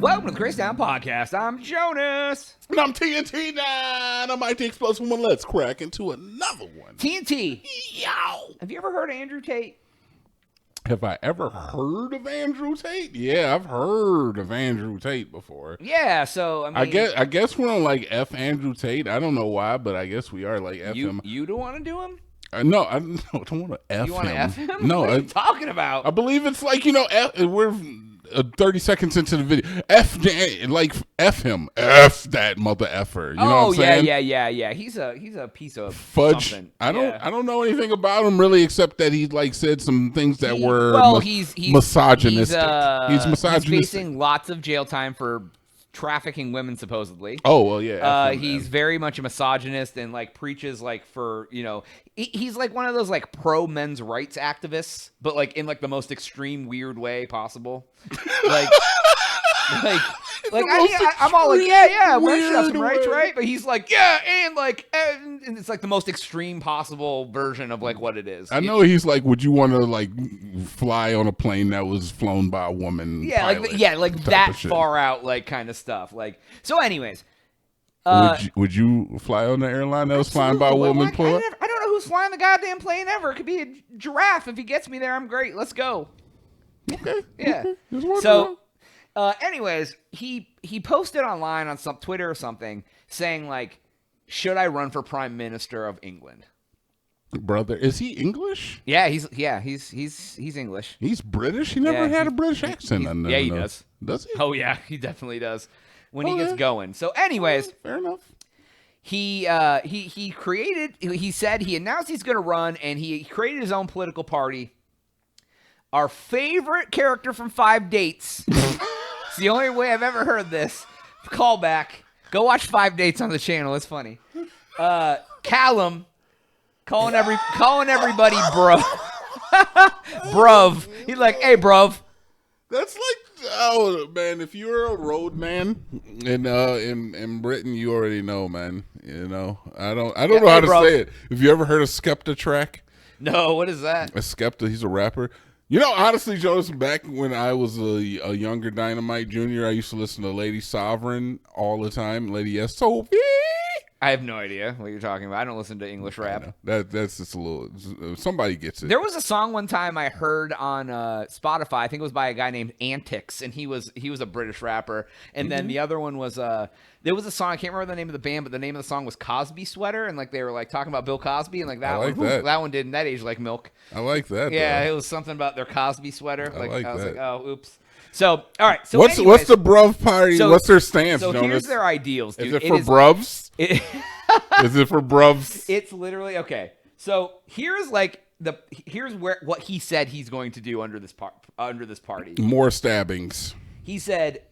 Welcome to the Chris Down Podcast. I'm Jonas. And I'm TNT Dynamite the Explosive One. Let's crack into another one. TNT. Yow. Have you ever heard of Andrew Tate? Have I ever heard of Andrew Tate? Yeah, I've heard of Andrew Tate before. Yeah, so I mean, I guess we're on like F Andrew Tate. I don't know why, but I guess we are like F him. You don't want to do him? No, I don't want to F him. You want to F him? No, what are you talking about? I believe it's like, we're 30 seconds into the video. F him. F that mother effer. You know what I'm saying? Yeah. He's a piece of fudge. something. I don't know anything about him really, except that he like said some things that were he's misogynistic. He's misogynistic. He's facing lots of jail time for trafficking women, supposedly. Oh well, yeah. He's very much a misogynist and like preaches like for he's like one of those like pro men's rights activists, but like in like the most extreme weird way possible. like I'm all like men should have some rights, right? But he's like and it's like the most extreme possible version of like what it is. I know he's like, would you want to like fly on a plane that was flown by a woman? Yeah, like that far out, like kind of stuff. Like so, anyways. Would you fly on the airline that was flying by a woman? I don't know who's flying the goddamn plane ever. It could be a giraffe. If he gets me there, I'm great. Let's go. Okay. Yeah. So, anyways, he posted online on some Twitter or something saying like, should I run for Prime Minister of England? Brother, is he English? Yeah, he's English. He's British? He never had a British accent. He does. Does he? Oh yeah, he definitely does. When he gets going. So anyways, fair enough. He said he announced he's going to run, and he created his own political party. Our favorite character from 5 Dates. It's the only way I've ever heard this. Callback. Go watch 5 Dates on the channel. It's funny. Callum calling everybody bro. Bruv. He's like, hey, bruv. That's like, oh man, if you're a road man in Britain, you already know, man. I don't know how to say it. Have you ever heard of Skepta track? No, what is that? A Skepta, he's a rapper. Honestly, Jonas, back when I was a younger Dynamite Junior, I used to listen to Lady Sovereign all the time. Lady S.O.V. I have no idea what you're talking about. I don't listen to English rap. That's just a little. Somebody gets it. There was a song one time I heard on Spotify. I think it was by a guy named Antics, and he was a British rapper. And then the other one was there was a song, I can't remember the name of the band, but the name of the song was Cosby Sweater, and like they were like talking about Bill Cosby, and like that one didn't. That aged like milk. I like that. Yeah, though. It was something about their Cosby sweater. I was like, oh, oops. So, all right. So what's the BRUV party? What's their stance, So Jonas? here's their ideals, dude. Is it for BRUVs? Is it for BRUVs? It's literally okay. So here's what he said he's going to do under this party. More stabbings. He said,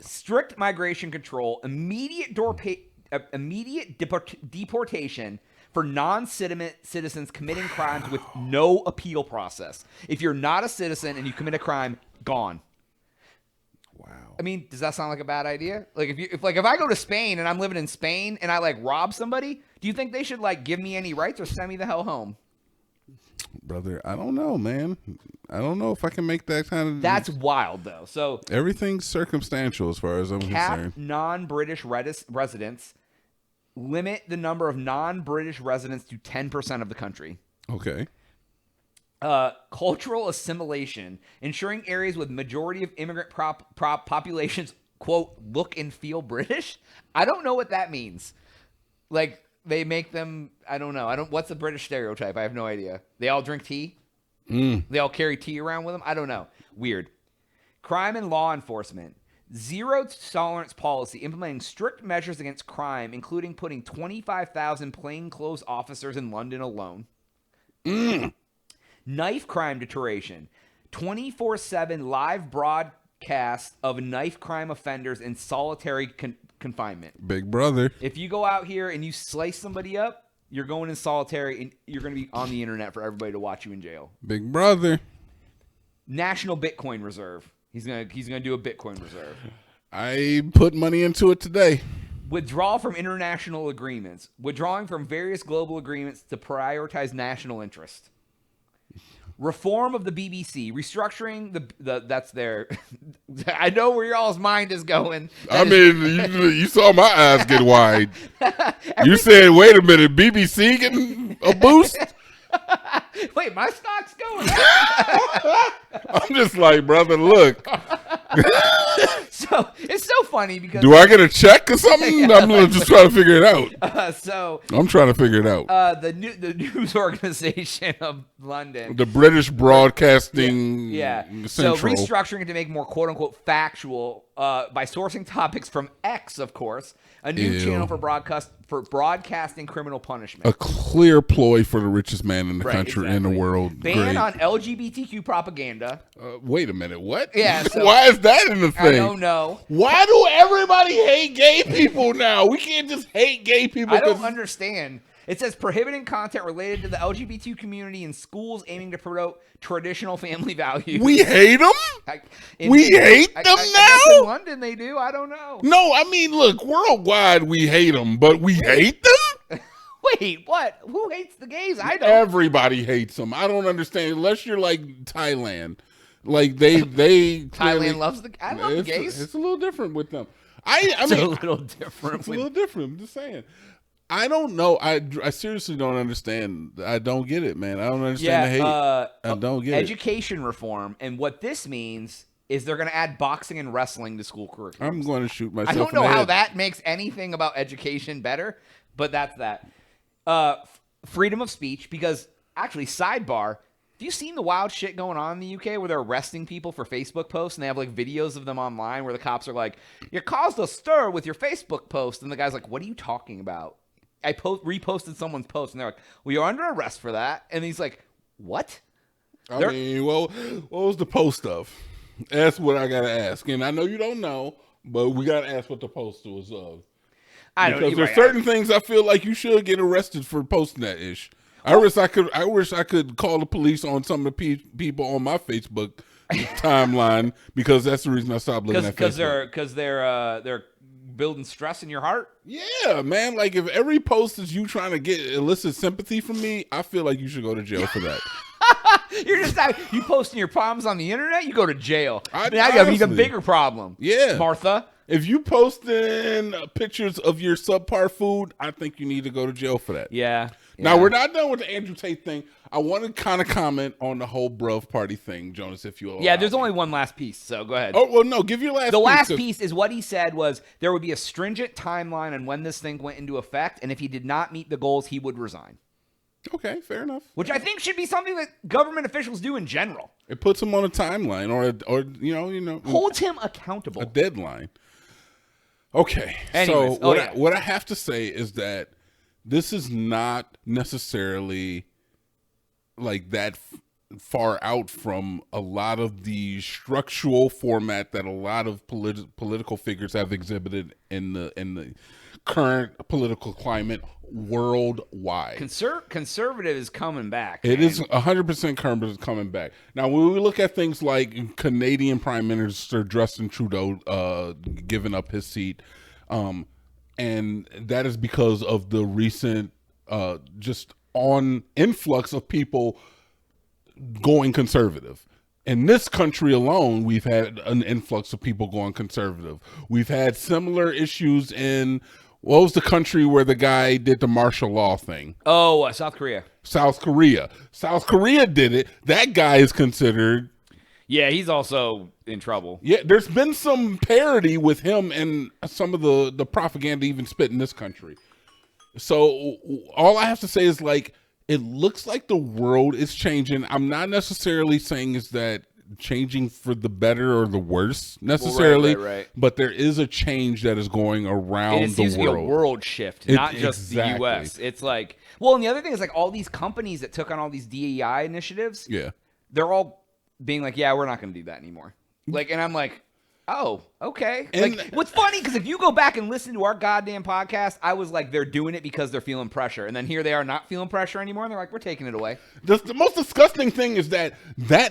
strict migration control, immediate deportation for non-citizens committing crimes with no appeal process. If you're not a citizen and you commit a crime, gone. Wow. I mean, does that sound like a bad idea? Like if I go to Spain and I'm living in Spain and I like rob somebody, do you think they should like give me any rights or send me the hell home? Brother, I don't know, man. I don't know if I can make that kind of. That's wild, though. So everything's circumstantial as far as I'm concerned. Non-British residents. Limit the number of non-British residents to 10% of the country. Okay. Cultural assimilation, ensuring areas with majority of immigrant populations, quote, look and feel British. I don't know what that means. Like, they make them, I don't know. What's the British stereotype? I have no idea. They all drink tea? They all carry tea around with them? I don't know. Weird. Crime and law enforcement. Zero tolerance policy, implementing strict measures against crime, including putting 25,000 plainclothes officers in London alone. Knife crime deterioration. 24/7 live broadcast of knife crime offenders in solitary confinement. Big brother. If you go out here and you slice somebody up, you're going in solitary and you're going to be on the internet for everybody to watch you in jail. Big brother. National Bitcoin Reserve. He's gonna do a Bitcoin reserve. I put money into it today. Withdraw from international agreements. Withdrawing from various global agreements to prioritize national interest. reform of the BBC, restructuring the that's their. I know where your all's mind is going. You saw my eyes get wide. You said, "Wait a minute, BBC getting a boost." Wait, my stock's going. I'm just like, brother, look. So it's so funny because do I get a check or something? I'm just trying to figure it out. I'm trying to figure it out. The news organization of London, the British Broadcasting, Central. So restructuring it to make more quote unquote factual by sourcing topics from X, of course, a new channel for broadcasting criminal punishment. A clear ploy for the richest man in the country, in the world. Ban on LGBTQ propaganda. Wait a minute, what? Yeah. So, why is that in the thing? I don't know. Why do everybody hate gay people now? We can't just hate gay people. I don't understand. It says prohibiting content related to the LGBT community in schools aiming to promote traditional family values. We hate them? We hate them now? I guess in London they do. I don't know. No, I mean, look, worldwide we hate them, but we hate them? Wait, what? Who hates the gays? I don't. Everybody hates them. I don't understand. Unless you're like Thailand. Like they Thailand loves the I love the gays. It's a little different with them. It's a little different. It's a little different. I'm just saying. I don't know. I seriously don't understand. I don't get it, man. I don't understand the hate. I don't get education reform, and what this means is they're going to add boxing and wrestling to school curriculum. I'm going to shoot myself. I don't know how that makes anything about education better, but that's that. Freedom of speech, because actually, sidebar. Have you seen the wild shit going on in the UK where they're arresting people for Facebook posts and they have like videos of them online where the cops are like, "You caused a stir with your Facebook post," and the guy's like, "What are you talking about? I reposted someone's post," and they're like, "Well, you're under arrest for that." And he's like, "What?" I mean, well, what was the post of? That's what I gotta ask. And I know you don't know, but we gotta ask what the post was of. Because there's certain things I feel like you should get arrested for posting that ish. I wish I could call the police on some of the people on my Facebook timeline because that's the reason I stopped looking at Facebook. Because they're building stress in your heart. Yeah, man. Like if every post is you trying to elicit sympathy from me, I feel like you should go to jail for that. You posting your problems on the internet, you go to jail. Now you have a bigger problem. Yeah, Martha. If you posting pictures of your subpar food, I think you need to go to jail for that. Yeah. Now, we're not done with the Andrew Tate thing. I want to kind of comment on the whole BRUV party thing, Jonas, if you will. Yeah, there's only one last piece, so go ahead. Oh, well, no, give your last piece. The last piece is what he said was there would be a stringent timeline on when this thing went into effect, and if he did not meet the goals, he would resign. Okay, fair enough. Which I think should be something that government officials do in general. It puts him on a timeline or you know. Holds him accountable. A deadline. Okay. Anyways, so what I have to say is that this is not necessarily like that far out from a lot of the structural format that a lot of political figures have exhibited in the current political climate worldwide. Conservative is coming back. It is 100% coming back. Now, when we look at things like Canadian Prime Minister Justin Trudeau giving up his seat, and that is because of the recent just influx of people going conservative. In this country alone, we've had an influx of people going conservative. We've had similar issues in, what was the country where the guy did the martial law thing? Oh, South Korea. South Korea. South Korea did it. That guy is considered. Yeah, he's also in trouble. Yeah, there's been some parity with him and some of the propaganda even spit in this country. So all I have to say is, like, it looks like the world is changing. I'm not necessarily saying is that changing for the better or the worse necessarily, right. But there is a change that is going around the world. It seems to be a world shift, not just the U.S. It's like, well, and the other thing is like all these companies that took on all these DEI initiatives, they're all being like, yeah, we're not going to do that anymore. Like, and I'm like, oh, okay. And like, what's funny, because if you go back and listen to our goddamn podcast, I was like, they're doing it because they're feeling pressure. And then here they are not feeling pressure anymore, and they're like, we're taking it away. The most disgusting thing is that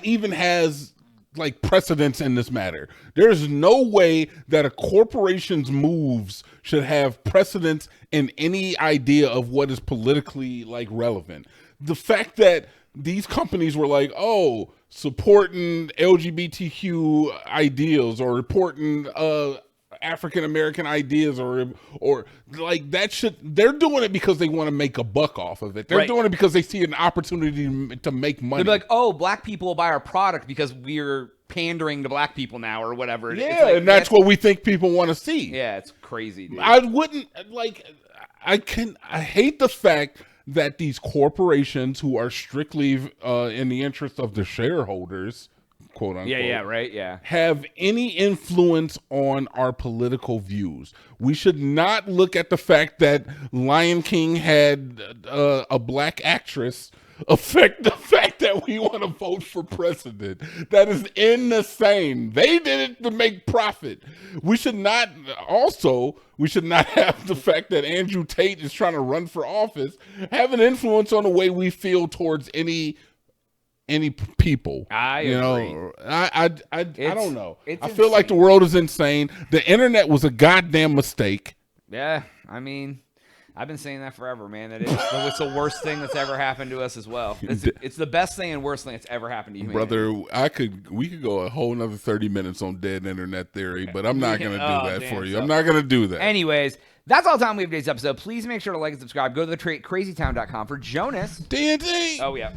even has like precedence in this matter. There's no way that a corporation's moves should have precedence in any idea of what is politically like relevant. The fact that these companies were like, oh, supporting LGBTQ ideals or reporting African American ideas or like that should, they're doing it because they want to make a buck off of it. They're doing it because they see an opportunity to make money. They'll be like, oh, black people will buy our product because we're pandering to black people now or whatever. Yeah, like, and that's what we think people want to see. Yeah, it's crazy, dude. I wouldn't like, I hate the fact that these corporations who are strictly in the interest of the shareholders, quote unquote, have any influence on our political views. We should not look at the fact that Lion King had a black actress affect the fact that we want to vote for president. That is insane. They did it to make profit. We should not have the fact that Andrew Tate is trying to run for office have an influence on the way we feel towards any people. I agree. I don't know. I feel like the world is insane. The internet was a goddamn mistake. Yeah, I mean, I've been saying that forever, man. It's the worst thing that's ever happened to us as well. It's the best thing and worst thing that's ever happened to humanity. Brother, we could go a whole another 30 minutes on dead internet theory, but I'm not going to do that for you. I'm not going to do that. Anyways, that's all the time we have for today's episode. Please make sure to like and subscribe. Go to the crazytown.com for Jonas. D&D. Oh, yeah.